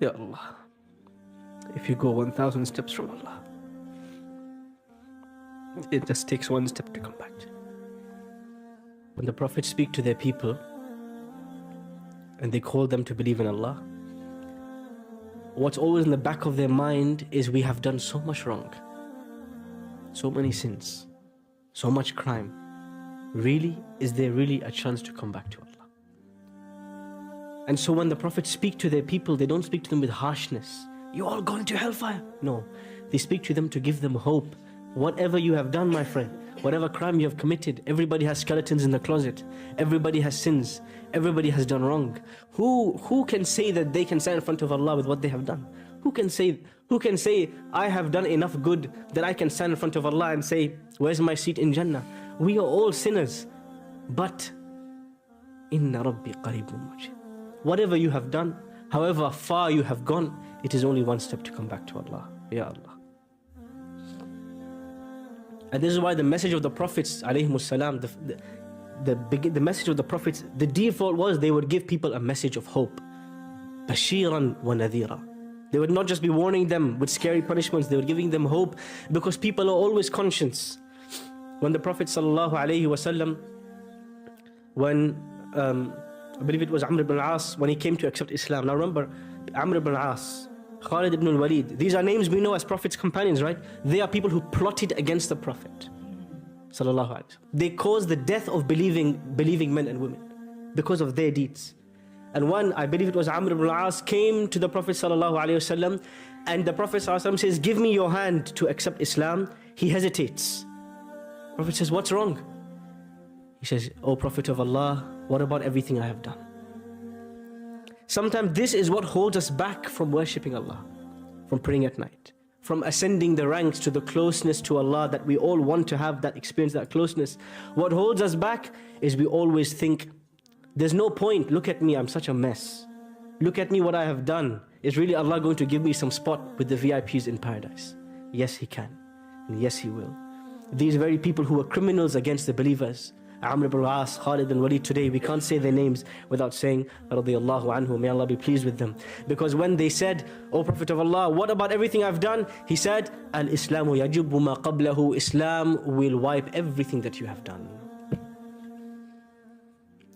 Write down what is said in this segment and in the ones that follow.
Ya Allah. If you go 1,000 steps from Allah, it just takes one step to come back. When the Prophets speak to their people and they call them to believe in Allah, what's always in the back of their mind is we have done so much wrong, so many sins, so much crime. Really, is there really a chance to come back to Allah? And so when the Prophets speak to their people, they don't speak to them with harshness. You all gone to hellfire. No, they speak to them to give them hope. Whatever you have done, my friend, whatever crime you have committed, everybody has skeletons in the closet. Everybody has sins. Everybody has done wrong. Who can say that they can stand in front of Allah with what they have done? Who can say, I have done enough good that I can stand in front of Allah and say, where's my seat in Jannah? We are all sinners. But, Inna Rabbi qareebun mujib. Whatever you have done, however far you have gone, it is only one step to come back to Allah. Ya Allah. And this is why the message of the Prophets, alayhimussalam, the message of the Prophets, the default was they would give people a message of hope. Bashiran wa nadhira. They would not just be warning them with scary punishments, they were giving them hope, because people are always conscious. When the Prophet sallallahu alayhi wasallam, when I believe it was Amr ibn al-As, when he came to accept Islam. Now remember, Amr ibn al-As, Khalid ibn al-Walid, these are names we know as Prophet's companions, right? They are people who plotted against the Prophet sallallahu alaihi wasallam. They caused the death of believing men and women because of their deeds. And one, I believe it was Amr ibn al-As, came to the Prophet sallallahu alaihi wasallam, and the Prophet sallallahu alaihi wasallam says, give me your hand to accept Islam. He hesitates. The Prophet says, what's wrong? He says, O Prophet of Allah, what about everything I have done? Sometimes this is what holds us back from worshipping Allah, from praying at night, from ascending the ranks to the closeness to Allah that we all want to have, that experience, that closeness. What holds us back is we always think, there's no point, look at me, I'm such a mess. Look at me, what I have done. Is really Allah going to give me some spot with the VIPs in paradise? Yes, He can, and yes, He will. These very people who were criminals against the believers, Amr ibn al-As, Khalid ibn Walid, today we can't say their names without saying radiyallahu anhu, may Allah be pleased with them. Because when they said, O Prophet of Allah, what about everything I've done? He said, Al-Islamu yajibu ma qablahu, Islam will wipe everything that you have done.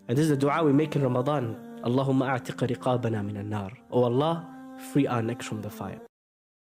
And this is the dua we make in Ramadan. Allahumma a'tiq riqabana min al-nar. O Allah, free our necks from the fire.